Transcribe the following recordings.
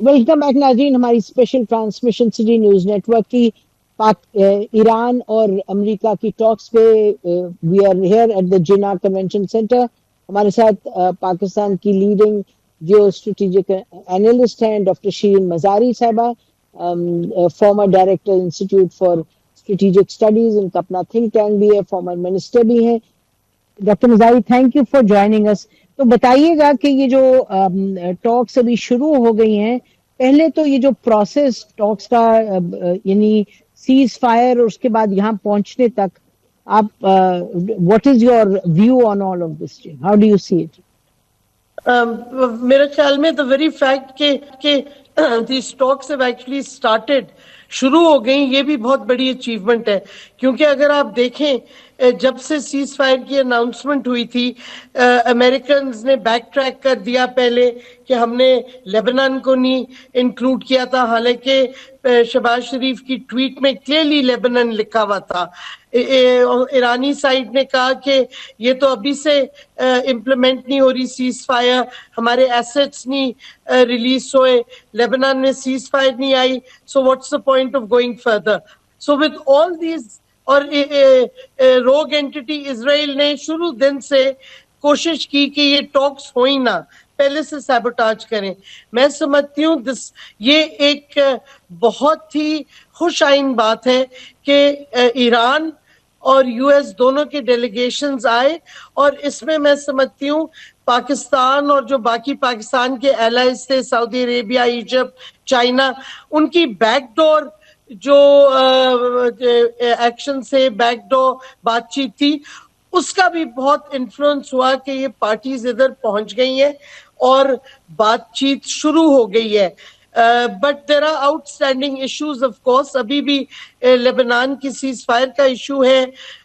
Welcome back ناظرین، ہماری special transmission city news network کی ایران اور امریکہ کی ٹاکس پہ we are here at the Jinnah convention centre. ہمارے ساتھ پاکستان کی لیڈنگ جیو اسٹریٹجک اینالسٹ ہیں ڈاکٹر شیرین مزاری صاحبہ، former director institute for strategic studies, ان کا اپنا تھنک ٹینک بھی ہے، فارمر منسٹر بھی ہیں. Doctor Mazari, thank you for joining us. تو بتائیے گا کہ یہ جو ٹاکس ابھی شروع ہو گئی ہیں، پہلے تو یہ جو پروسیس ٹاکس کا یعنی سیز فائر اور اس کے بعد یہاں پہنچنے تک، آپ what is your view on all of this? How do you see it? میرے خیال میں the very fact کہ these talks have actually started، شروع ہو گئی، یہ بھی بہت بڑی اچیومنٹ ہے. کیونکہ اگر آپ دیکھیں جب سے سیز فائر کی اناؤنسمنٹ ہوئی تھی، امریکنز نے بیک ٹریک کر دیا پہلے کہ ہم نے لیبنان کو نہیں انکلوڈ کیا تھا، حالانکہ شہباز شریف کی ٹویٹ میں کلیئرلی لیبنان لکھا ہوا تھا. ایرانی سائڈ نے کہا کہ یہ تو ابھی سے امپلیمنٹ نہیں ہو رہی سیز فائر، ہمارے ایسٹس نہیں ریلیز ہوئے، لیبنان میں سیز فائر نہیں آئی، so what's the point of going further. So with all these, اور روگ اینٹی اسرائیل نے شروع دن سے کوشش کی کہ یہ ٹاکس ہوئی نہ، پہلے سے سیبوٹاج کریں. میں سمجھتی ہوں یہ ایک بہت ہی خوش آئین بات ہے کہ ایران اور یو ایس دونوں کے ڈیلیگیشنز آئے، اور اس میں میں سمجھتی ہوں پاکستان اور جو باقی پاکستان کے ایلائز تھے، سعودی عربیہ، ایجپٹ، چائنا، ان کی بیک ڈور جو ایکشن سے بیک ڈور بات چیت تھی، اس کا بھی بہت انفلوئنس ہوا کہ یہ پارٹیز ادھر پہنچ گئی ہیں اور بات چیت شروع ہو گئی ہے. But there are out standing issues of course. ابھی بھی لیبنان کی سیز فائر کا ایشو ہے،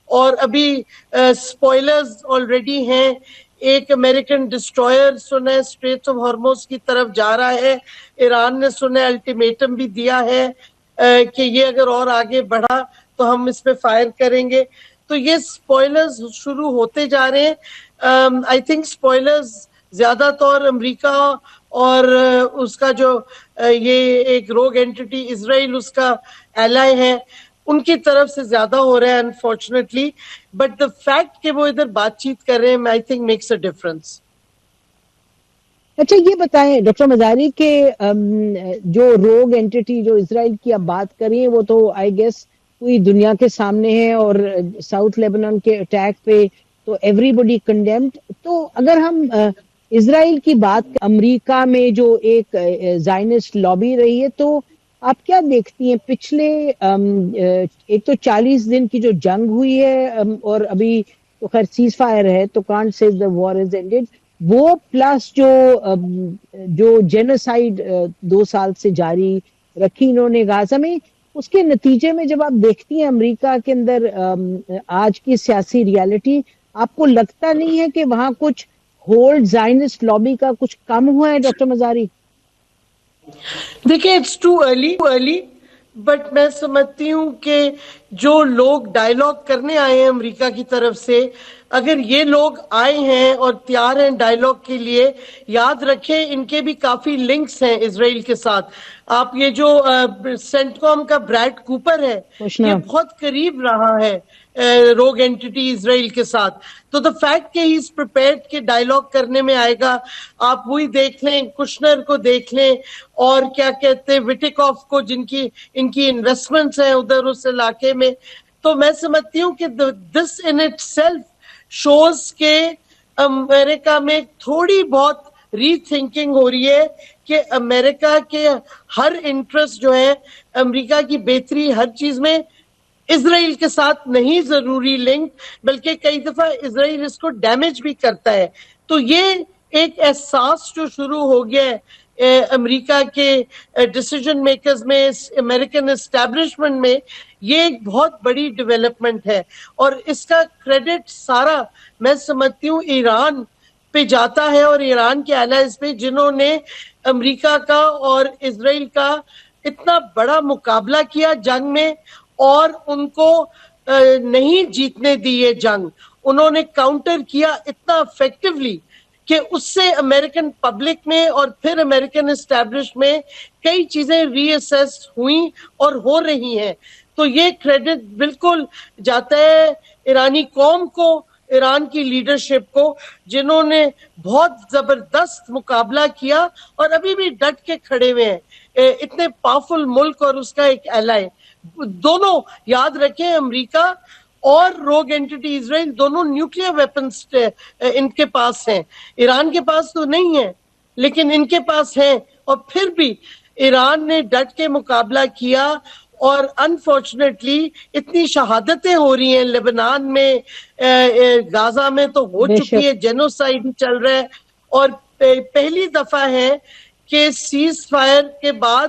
اور ابھی اسپوائلرز آلریڈی ہیں. ایک امریکن ڈسٹرائر سنا ہے اسٹریٹس آف ہارموز کی طرف جا رہا ہے. ایران نے سنا الٹیمیٹم بھی دیا ہے کہ یہ اگر اور آگے بڑھا تو ہم اس پہ فائر کریں گے. تو یہ اسپوائلرز شروع ہوتے جا رہے ہیں. آئی تھنک اسپوائلرز زیادہ طور امریکہ اور اس کا جو یہ ایک روگ اینٹی اسرائیل اس کا ایلائی ہے، ان کی طرف سے زیادہ ہو رہا ہے انفارچونیٹلی. بٹ دا فیکٹ کہ وہ ادھر بات چیت کر رہے ہیں، I think makes a difference. اچھا یہ بتائیں ڈاکٹر مزاری کہ جو روگ اینٹی جو اسرائیل کی آپ بات کر رہی ہیں، وہ تو آئی گیس پوری دنیا کے سامنے ہے، اور ساؤتھ لیبنان کے اٹیک پہ تو ایوری بڈی کنڈیمڈ. تو اگر ہم اسرائیل کی بات، امریکہ میں جو ایک زائنسٹ لابی رہی ہے، تو آپ کیا دیکھتی ہیں پچھلے ایک تو 40 دن کی جو جنگ ہوئی ہے، اور ابھی تو خیر سیز فائر ہے تو can't say the war is ended, وہ پلس جو جینوسائیڈ 2 سال سے جاری رکھی انہوں نے غازہ میں، اس کے نتیجے میں جب آپ دیکھتی ہیں امریکہ کے اندر آج کی سیاسی ریالٹی، آپ کو لگتا نہیں ہے کہ وہاں کچھ ہولڈ زائنسٹ لابی کا کچھ کم ہوا ہے ڈاکٹر مزاری؟ دیکھیں اٹس ٹو ارلی، بٹ میں سمجھتی ہوں کہ جو لوگ ڈائیلاگ کرنے آئے ہیں امریکہ کی طرف سے، اگر یہ لوگ آئے ہیں اور تیار ہیں ڈائیلاگ کے لیے، یاد رکھیں ان کے بھی کافی لنکس ہیں اسرائیل کے ساتھ. آپ یہ جو سینٹ کام کا بریڈ کوپر ہے، یہ بہت قریب رہا ہے روگ اینٹی اسرائیل کے ساتھ. تو دا فیکٹ کہ ہی از پریپیئرڈ کہ ڈائیلاگ کرنے میں آئے گا. آپ وہی دیکھ لیں، کشنر کو دیکھ لیں، اور کیا کہتے ہیں وٹیکوف کو، جن کی ان کی انویسٹمنٹس ہیں ادھر اس علاقے میں. تو میں سمجھتی ہوں کہ دس ان اٹ سیلف شوز کہ امریکہ میں تھوڑی بہت ری تھنکنگ ہو رہی ہے کہ امریکہ کے ہر انٹرسٹ جو ہے، امریکہ کی بہتری ہر چیز میں اسرائیل کے ساتھ نہیں ضروری لنک، بلکہ کئی دفعہ اسرائیل اس کو ڈیمیج بھی کرتا ہے. تو یہ ایک احساس جو شروع ہو گیا ہے امریکہ کے ڈیسیجن میکرز میں، امریکن اسٹیبلشمنٹ میں، یہ ایک بہت بڑی ڈیولپمنٹ ہے. اور اس کا کریڈٹ سارا میں سمجھتی ہوں ایران پہ جاتا ہے، اور ایران کے الائز پہ، جنہوں نے امریکہ کا اور اسرائیل کا اتنا بڑا مقابلہ کیا جنگ میں، اور ان کو نہیں جیتنے دی یہ جنگ. انہوں نے کاؤنٹر کیا اتنا افیکٹولی کہ اس سے امریکن پبلک میں اور پھر امریکن اسٹیبلش میں کئی چیزیں ری اسیس ہوئیں اور ہو رہی ہیں. تو یہ کریڈٹ بالکل جاتا ہے ایرانی قوم کو, ایران کی لیڈرشپ کو, جنہوں نے بہت زبردست مقابلہ کیا اور ابھی بھی ڈٹ کے کھڑے ہوئے ہیں. اتنے پاورفل ملک اور اس کا ایک ایلائی, دونوں یاد رکھیں, امریکہ اور روگ اینٹی اسرائیل دونوں نیوکلیر ویپنز ان کے پاس ہیں. ایران کے پاس تو نہیں ہے لیکن ان کے پاس ہیں, اور پھر بھی ایران نے ڈٹ کے مقابلہ کیا. اور انفارچونیٹلی اتنی شہادتیں ہو رہی ہیں لبنان میں, غازہ میں تو ہو چکی ہے, جینوسائیڈ چل رہا ہے. اور پہلی دفعہ ہے کہ سیز فائر کے بعد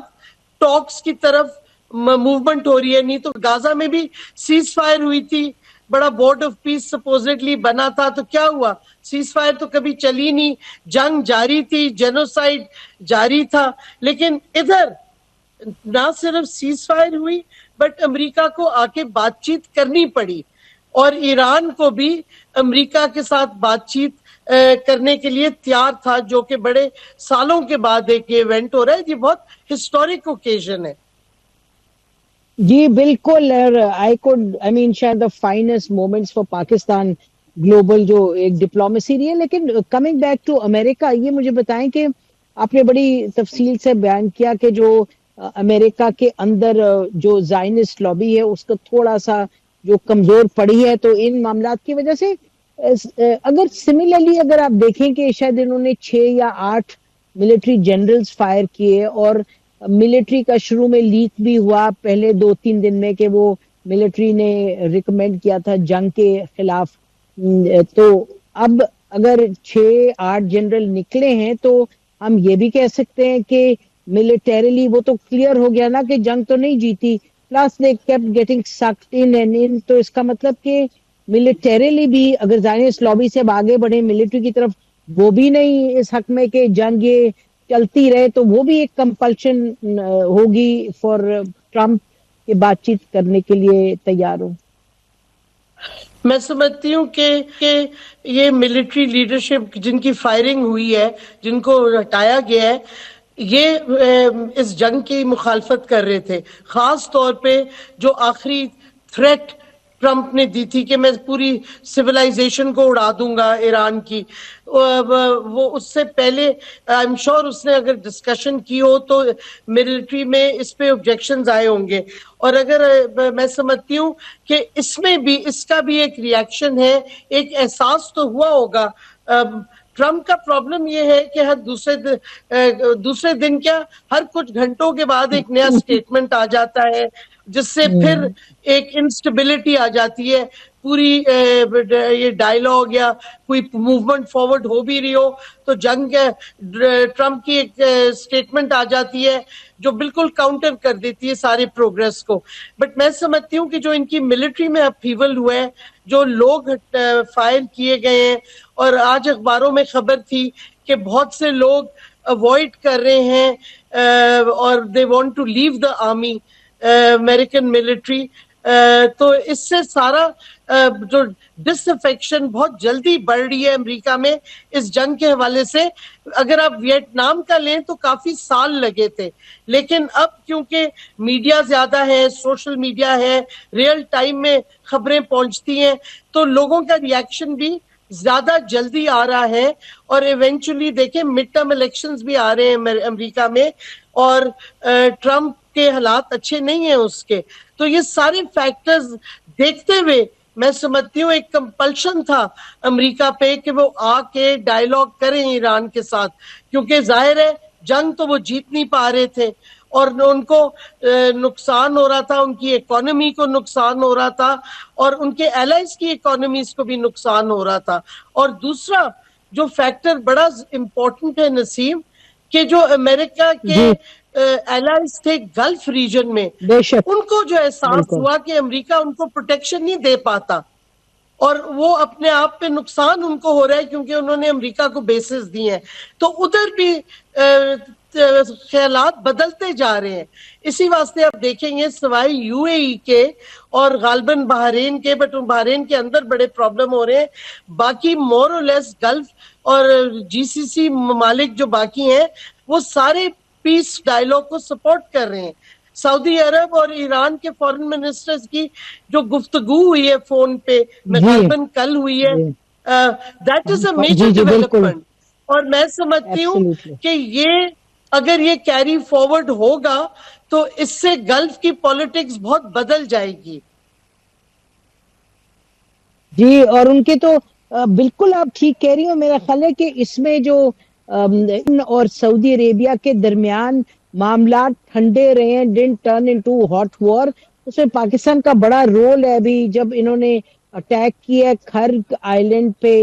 ٹاکس کی طرف موومنٹ ہو رہی ہے. نہیں تو غازہ میں بھی سیز فائر ہوئی تھی, بڑا بورڈ آف پیس سپوزٹلی بنا تھا, تو کیا ہوا؟ سیز فائر تو کبھی چلی نہیں, جنگ جاری تھی, جینوسائیڈ جاری تھا. لیکن ادھر نہ صرف سیز فائر ہوئی بٹ امریکہ کو آ کے بات چیت کرنی پڑی, اور ایران کو بھی امریکہ کے ساتھ بات چیت کرنے کے لیے تیار تھا, جو کہ بڑے سالوں کے بعد ایک ایونٹ ہو رہا ہے. یہ بہت ہسٹورک اوکیزن ہے. جی بالکل, آئی مین شاید دا finest moments for Pakistan global جو ایک ڈپلومیسی رہی ہے. لیکن کمنگ بیک ٹو امریکہ, یہ مجھے بتائیں کہ آپ نے بڑی تفصیل سے بیان کیا کہ جو امریکہ کے اندر جو زائنسٹ لابی ہے اس کو تھوڑا سا جو کمزور پڑی ہے, تو ان معاملات کی وجہ سے اگر سملرلی اگر آپ دیکھیں کہ شاید انہوں نے 6 یا 8 ملٹری جنرلز فائر کیے, اور ملٹری کا شروع میں لیک بھی ہوا پہلے 2-3 دن میں کہ وہ ملٹری نے ریکمینڈ کیا تھا جنگ کے خلاف. تو اب اگر 6-8 جنرل نکلے ہیں تو ہم یہ بھی کہہ سکتے ہیں کہ ملیٹریلی وہ تو کلیئر ہو گیا نا کہ جنگ تو نہیں جیتی, plus they kept getting sucked in and in. تو اس کا مطلب کہ ملیٹریلی بھی اگر زائنسٹ لابی سے اب آگے بڑھے ملٹری کی طرف, وہ بھی نہیں اس حق میں کہ جنگ یہ چلتی رہے, تو وہ بھی ایک کمپلشن ہوگی فار ٹرمپ کے بات چیت کرنے کے لیے تیار ہو. میں سمجھتی ہوں کہ یہ ملٹری لیڈرشپ جن کی فائرنگ ہوئی ہے, جن کو ہٹایا گیا ہے, یہ اس جنگ کی مخالفت کر رہے تھے. خاص طور پہ جو آخری تھریٹ ٹرمپ نے دی تھی کہ میں پوری سویلائزیشن کو اڑا دوں گا ایران کی, وہ اس سے پہلے آئی ایم شور اس نے اگر ڈسکشن کی ہو تو ملٹری میں اس پہ آبجیکشنز آئے ہوں گے. اور اگر میں سمجھتی ہوں کہ اس میں بھی اس کا بھی ایک ریاکشن ہے, ایک احساس تو ہوا ہوگا. ٹرمپ کا پرابلم یہ ہے کہ ہر دوسرے دن کیا ہر کچھ گھنٹوں کے بعد ایک نیا سٹیٹمنٹ آ جاتا ہے, جس سے پھر ایک انسٹیبلٹی آ جاتی ہے. پوری یہ ڈائلاگ یا کوئی موومنٹ فارورڈ ہو بھی رہی ہو تو جنگ ٹرمپ کی ایک سٹیٹمنٹ آ جاتی ہے جو بالکل کاؤنٹر کر دیتی ہے سارے پروگریس کو. بٹ میں سمجھتی ہوں کہ جو ان کی ملٹری میں اپہیول ہوا ہے, جو لوگ فائر کیے گئے ہیں, اور آج اخباروں میں خبر تھی کہ بہت سے لوگ اوائڈ کر رہے ہیں اور they want to leave the army American military, تو اس سے سارا جو ڈس افیکشن بہت جلدی بڑھ رہی ہے امریکہ میں اس جنگ کے حوالے سے. اگر آپ ویتنام کا لیں تو کافی سال لگے تھے, لیکن اب کیونکہ میڈیا زیادہ ہے, سوشل میڈیا ہے, ریئل ٹائم میں خبریں پہنچتی ہیں, تو لوگوں کا ریاکشن بھی زیادہ جلدی آ رہا ہے. اور ایونچولی دیکھیں مڈ ٹرم الیکشنز بھی آ رہے ہیں امریکہ میں, اور ٹرمپ کے حالات اچھے نہیں ہیں اس کے. تو یہ سارے فیکٹرز دیکھتے ہوئے میں سمجھتی ہوں ایک کمپلشن تھا امریکہ پہ کہ وہ آ کے ڈائلاگ کریں ایران کے ساتھ, کیونکہ ظاہر ہے جنگ تو وہ جیت نہیں پا رہے تھے اور ان کو نقصان ہو رہا تھا, ان کی اکانومی کو نقصان ہو رہا تھا, اور ان کے ایلائز کی اکانومیز کو بھی نقصان ہو رہا تھا. اور دوسرا جو فیکٹر بڑا امپورٹنٹ ہے نسیم, کہ جو امریکہ کے ایلائز تھے گلف ریجن میں, ان کو جو احساس ہوا کہ امریکہ ان کو پروٹیکشن نہیں دے پاتا, اور وہ اپنے آپ پہ نقصان ان کو ہو رہا ہے کیونکہ انہوں نے امریکہ کو بیسز دی ہیں. تو ادھر بھی خیالات بدلتے جا رہے ہیں. اسی واسطے آپ دیکھیں گے سوائے یو اے ای کے اور غالباً بحرین کے, بٹ بحرین کے اندر بڑے پرابلم ہو رہے ہیں, باقی مور اور لیس گلف اور جی سی سی ممالک جو باقی ہیں وہ سارے پیس ڈائلاگ کو سپورٹ کر رہے ہیں. سعودی عرب اور ایران کے فارن منسٹرز کی جو گفتگو ہوئی ہے فون پہ, میں غالباً کل ہوئی ہے, that is a major development. اور میں سمجھتی ہوں کہ یہ اگر یہ کیری فارورڈ ہوگا تو اس سے گلف کی پالیٹکس بہت بدل جائے گی. جی, اور ان کے تو بالکل آپ ٹھیک کہہ رہی ہو. میرا خیال ہے کہ اس میں جو اور سعودی عربیہ کے درمیان معاملات ٹھنڈے رہے ہیں, ڈنٹ ٹرن انٹو ہاٹ وار, اس میں پاکستان کا بڑا رول ہے. ابھی جب انہوں نے اٹیک کیا خرگ آئیلینڈ پہ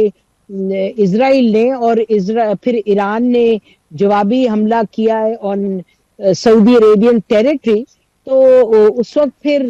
اسرائیل نے, اور پھر ایران نے جوابی حملہ کیا ہے آن سعودی عربین ٹیریٹری, تو اس وقت پھر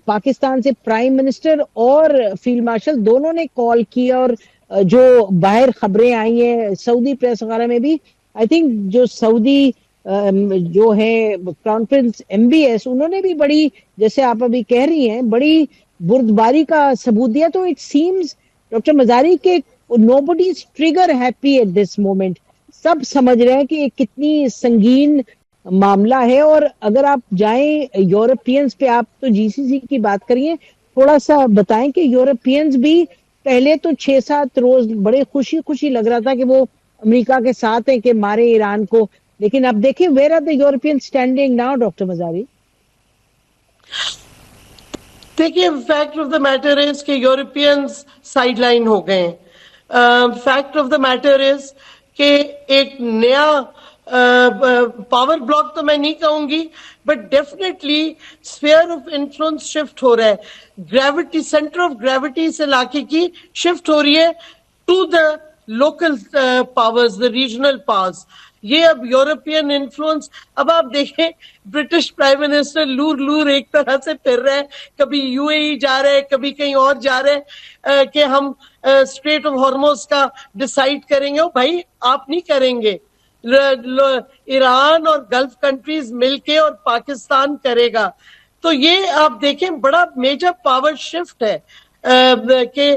پاکستان سے پرائم منسٹر اور فیلڈ مارشل دونوں نے کال کیا, اور جو باہر خبریں آئی ہیں سعودی پریس وغیرہ میں بھی, آئی تھنک جو سعودی جو ہے کراؤن پرنس MBS, انہوں نے بھی بڑی, جیسے آپ ابھی کہہ رہی ہیں, بڑی بردباری کا ثبوت دیا. تو اٹ سیمز ڈاکٹر مزاری کہ nobody is trigger happy at this moment. سب سمجھ رہے ہیں کہ یہ کتنی سنگین معاملہ ہے. اور اگر آپ جائیں یورپینز پہ, آپ تو GCC کی بات کریے, تھوڑا سا بتائیں کہ یورپینز بھی پہلے تو 6-7 روز بڑے خوشی خوشی لگ رہا تھا کہ وہ امریکہ کے ساتھ ہیں کہ مارے ایران کو, لیکن اب دیکھیں where are the European standing now doctor Mazari. دیکھیے fact of the matter is کہ یورپینز سائڈ لائن ہو گئے ہیں. Fact of the matter is کہ ایک نیا پاور بلاک تو میں نہیں کہوں گی, but definitely sphere of influence shift ہو رہا ہے. گریوٹی, سینٹر آف گریوٹی اس علاقے کی شفٹ ہو رہی ہے to the local powers, the regional powers. یہ اب یورپین انفلوئنس, اب آپ دیکھیں برٹش پرائم منسٹر لور لور ایک طرح سے پھر رہے ہیں, کبھی یو اے ای جا رہے ہیں, کبھی کہیں اور جا رہے ہیں کہ ہم اسٹریٹ آف ہارموز کا ڈیسائیڈ کریں گے. بھائی آپ نہیں کریں گے, ایران اور گلف کنٹریز مل کے اور پاکستان کرے گا. تو یہ آپ دیکھیں بڑا میجر پاور شفٹ ہے کہ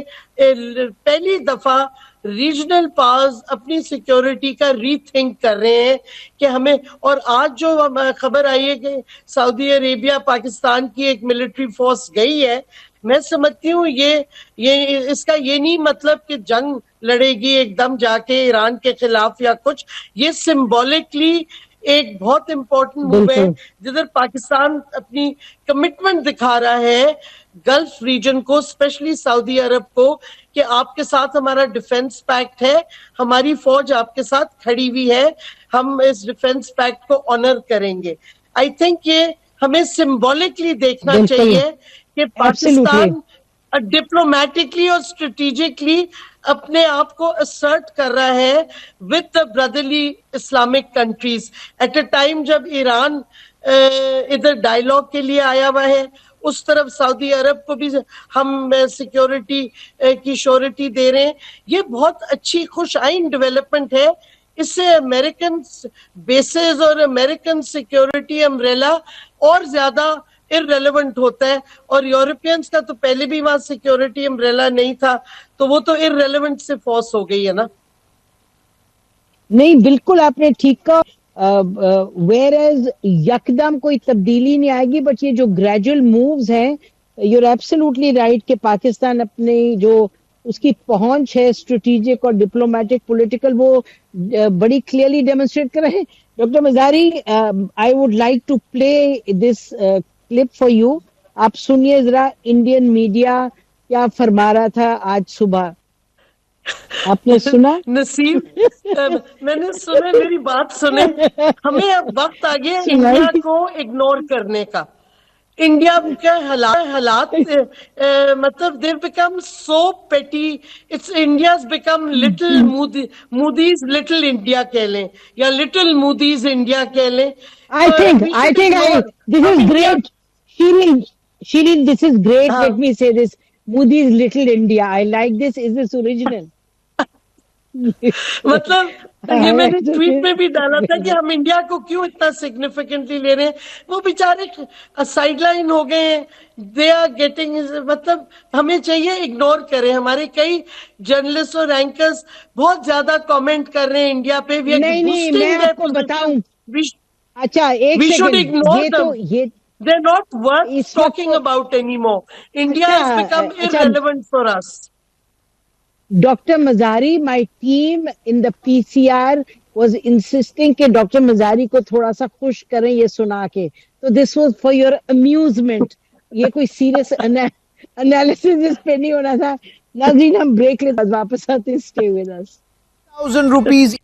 پہلی دفعہ ریجنل پاورز اپنی سیکیورٹی کا ری تھنک کر رہے ہیں کہ ہمیں. اور آج جو خبر آئی ہے کہ سعودی عربیہ پاکستان کی ایک ملٹری فورس گئی ہے, میں سمجھتی ہوں یہ اس کا یہ نہیں مطلب کہ جنگ لڑے گی ایک دم جا کے ایران کے خلاف یا کچھ. یہ سمبولکلی ایک بہت امپورٹنٹ موو ہے جدھر پاکستان اپنی کمٹمنٹ دکھا رہا ہے گلف ریجن کو, اسپیشلی سعودی عرب کو, کہ آپ کے ساتھ ہمارا ڈیفنس پیکٹ ہے, ہماری فوج آپ کے ساتھ کھڑی ہوئی ہے, ہم اس ڈیفنس پیکٹ کو آنر کریں گے. آئی تھنک یہ ہمیں سمبولکلی دیکھنا چاہیے کہ پاکستان ڈپلومیٹکلی اور اسٹریٹجکلی اپنے آپ کو اسرٹ کر رہا ہے with the brotherly Islamic countries at a time جب ایران ادھر ڈائلاگ کے لیے آیا ہوا ہے, اس طرف سعودی عرب کو بھی ہم سیکیورٹی کی شورٹی دے رہے ہیں. یہ بہت اچھی خوش آئند ڈیولپمنٹ ہے. اس سے امریکن بیسز اور امریکن سیکیورٹی امبریلا اور زیادہ ارریلیونٹ ہوتا ہے, اور یورپینز کا تو پہلے بھی وہاں سیکیورٹی امبریلا نہیں تھا, تو وہ تو ارریلیونٹ سے فورس ہو گئی ہے نا. نہیں بالکل آپ نے ٹھیک کہا, ویئر ایز یکدم کوئی تبدیلی نہیں آئے گی, بٹ یہ جو گریجول مووز ہیں, یو آر ایبسولوٹلی رائٹ کہ پاکستان اپنے جو اس کی پہنچ ہے اسٹریٹجک اور ڈپلومیٹک پولیٹیکل, وہ بڑی کلیئرلی ڈیمونسٹریٹ کر رہے ہیں. Doctor Mazari, I would like to play this clip for you. آپ سنیے ذرا انڈین میڈیا کیا فرما رہا تھا آج صبح. آپ نے سنا؟ نصیب میں نے سنا, میری بات سنے. ہمیں اب وقت آ گیا انڈیا کو اگنور کرنے کا. انڈیا کے حالات مطلب they become so petty. It's India's become little Moody's little India کہہ لیں, یا little Moody's India کہہ لیں. I think this is great. Shirin, this is great. Let me say this. Moody's little India. I like this. Is this original? مطلب یہ میں نے tweet میں بھی ڈالا تھا کہ ہم انڈیا کو کیوں اتنا سگنیفیکنٹلی لے رہے ہیں. وہ بیچارے سائڈ لائن ہو گئے ہیں, دے آر گیٹنگ, مطلب ہمیں چاہیے اگنور کریں. ہمارے کئی جرنلسٹ اور اینکرز بہت زیادہ کامنٹ کر رہے ہیں انڈیا پہ. وی آر نہیں میں بوسٹنگ آپ کو بتاؤں, اچھا ایک we should سیکنڈ, ignore یہ تو them. یہ They're not worth اس وقت talking about anymore. India has become اچھا irrelevant for us. Dr. Mazari, my team in the PCR was insisting کہ ڈاکٹر مزاری کو تھوڑا سا خوش کریں یہ سنا کے. تو this was for your amusement. یہ کوئی سیریس انالیسس اس پہ نہیں ہونا تھا. ناظرین ہم بریک لے, واپس آتے ہیں. Stay with us. 1,000 rupees